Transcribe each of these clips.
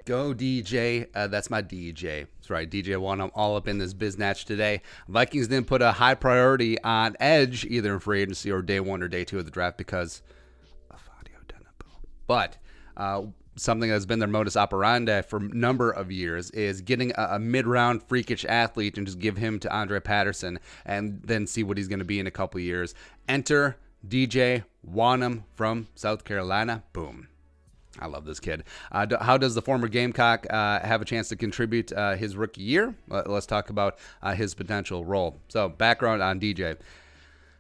Go DJ. That's my DJ. That's right, DJ Wonnum all up in this biznatch today. Vikings didn't put a high priority on edge either in free agency or day one or day two of the draft because of audio deniable. But something that's been their modus operandi for a number of years is getting a mid-round freakish athlete and just give him to Andre Patterson and then see what he's going to be in a couple years. Enter DJ Wonnum from South Carolina. Boom. I love this kid. How does the former Gamecock have a chance to contribute his rookie year? Let's talk about his potential role. So, background on DJ.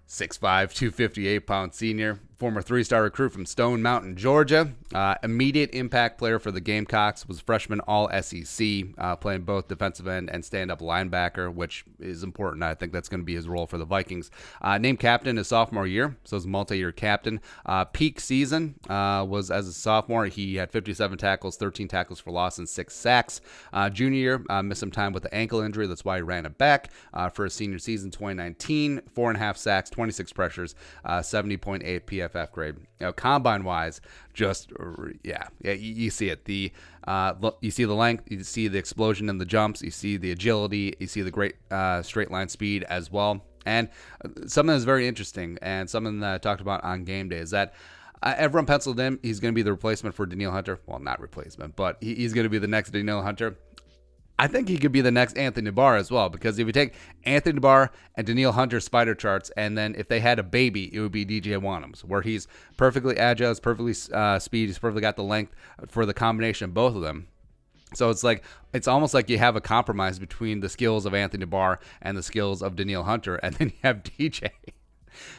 6'5", 258-pound senior, former three-star recruit from Stone Mountain, Georgia. Immediate impact player for the Gamecocks, was freshman all-SEC, playing both defensive end and stand-up linebacker, which is important. I think that's going to be his role for the Vikings. Named captain his sophomore year, so he's a multi-year captain. Peak season was as a sophomore. He had 57 tackles, 13 tackles for loss, and 6 sacks. Junior year, missed some time with the ankle injury. That's why he ran it back for his senior season, 2019. 4.5 sacks, 26 pressures, 70.8 PFF grade. Combine-wise, just you see it. You see the length, you see the explosion in the jumps, you see the agility, you see the great straight line speed as well. And something that's very interesting, and something that I talked about on game day, is that everyone penciled in he's going to be the replacement for Danielle Hunter. Well, not replacement, but he's going to be the next Danielle Hunter. I think he could be the next Anthony Barr as well, because if you take Anthony Barr and Danielle Hunter's spider charts, and then if they had a baby, it would be DJ Wonnum's, where he's perfectly agile, he's perfectly speed, he's perfectly got the length for the combination of both of them. So it's almost like you have a compromise between the skills of Anthony Barr and the skills of Danielle Hunter, and then you have DJ.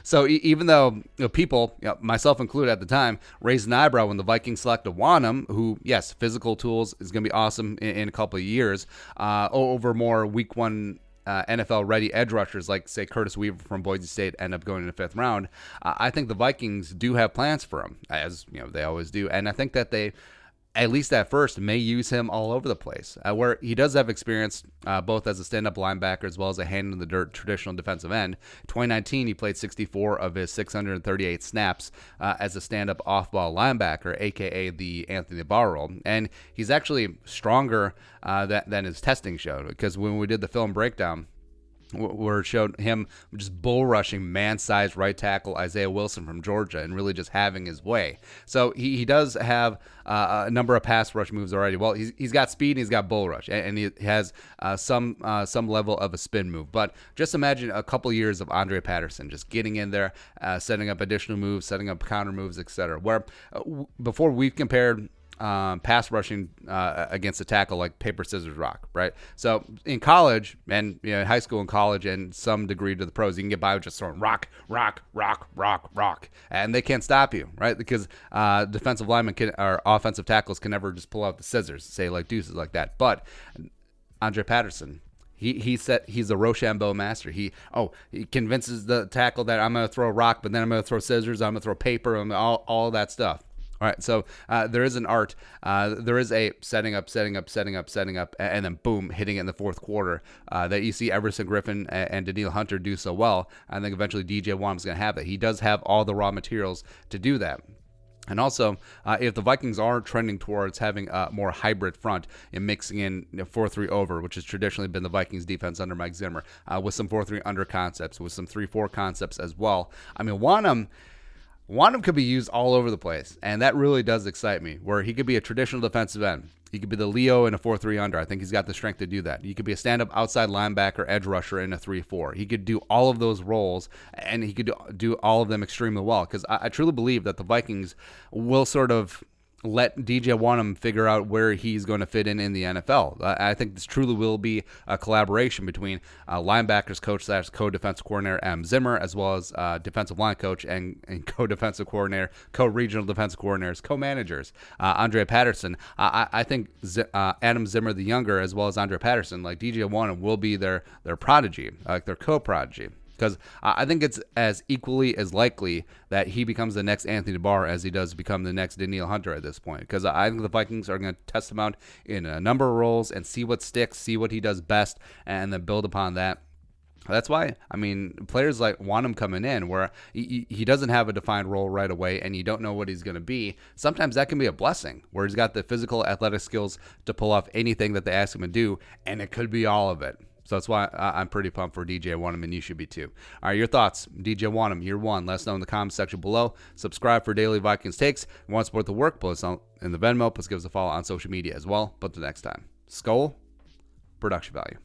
So even though people, myself included at the time, raised an eyebrow when the Vikings selected Wonnum, who, yes, physical tools is going to be awesome in a couple of years, over more week one NFL-ready edge rushers like, say, Curtis Weaver from Boise State end up going in the 5th round, I think the Vikings do have plans for him, as they always do. And I think that they, at least at first, may use him all over the place, where he does have experience both as a stand-up linebacker as well as a hand-in-the-dirt traditional defensive end. 2019, he played 64 of his 638 snaps as a stand-up off-ball linebacker, a.k.a. the Anthony Barr role. And he's actually stronger than his testing showed, because when we did the film breakdown, where it showed him just bull rushing man-sized right tackle Isaiah Wilson from Georgia and really just having his way. So he does have a number of pass rush moves already. Well, he's got speed and he's got bull rush, and he has some level of a spin move. But just imagine a couple years of Andre Patterson just getting in there, setting up additional moves, setting up counter moves, etc. Where before we've compared pass rushing against a tackle like paper, scissors, rock, right? So in college and high school and college and some degree to the pros, you can get by with just throwing rock, and they can't stop you, right? Because defensive linemen or offensive tackles can never just pull out the scissors, say like deuces like that. But Andre Patterson, he's a Rochambeau master. He convinces the tackle that I'm going to throw a rock, but then I'm going to throw scissors, I'm going to throw paper, all that stuff. All right, so there is an art. There is a setting up, and then boom, hitting it in the fourth quarter that you see Everson Griffin and Danielle Hunter do so well. I think eventually DJ Wonnum's going to have that. He does have all the raw materials to do that. And also, if the Vikings are trending towards having a more hybrid front and mixing in 4-3 over, which has traditionally been the Vikings defense under Mike Zimmer, with some 4-3 under concepts, with some 3-4 concepts as well. I mean, Wonnum could be used all over the place, and that really does excite me, where he could be a traditional defensive end. He could be the Leo in a 4-3 under. I think he's got the strength to do that. He could be a stand-up outside linebacker, edge rusher in a 3-4. He could do all of those roles, and he could do all of them extremely well, because I truly believe that the Vikings will sort of let DJ Wonnum figure out where he's going to fit in the NFL. I think this truly will be a collaboration between linebackers coach / co-defensive coordinator Adam Zimmer, as well as defensive line coach and co-defensive coordinator, co-regional defensive coordinators, co-managers, Andre Patterson. I think Adam Zimmer the younger, as well as Andre Patterson, like DJ Wonnum, will be their prodigy, like their co-prodigy. Because I think it's as equally as likely that he becomes the next Anthony Barr as he does become the next Danielle Hunter at this point. Because I think the Vikings are going to test him out in a number of roles and see what sticks, see what he does best, and then build upon that. That's why, I mean, players like Wonnum coming in where he doesn't have a defined role right away and you don't know what he's going to be. Sometimes that can be a blessing where he's got the physical athletic skills to pull off anything that they ask him to do, and it could be all of it. So that's why I'm pretty pumped for DJ Wonnum, and you should be too. All right, your thoughts. DJ Wonnum, year one. Let us know in the comments section below. Subscribe for daily Vikings takes. If you want to support the work, plus in the Venmo, plus give us a follow on social media as well. But the next time, Skull, production value.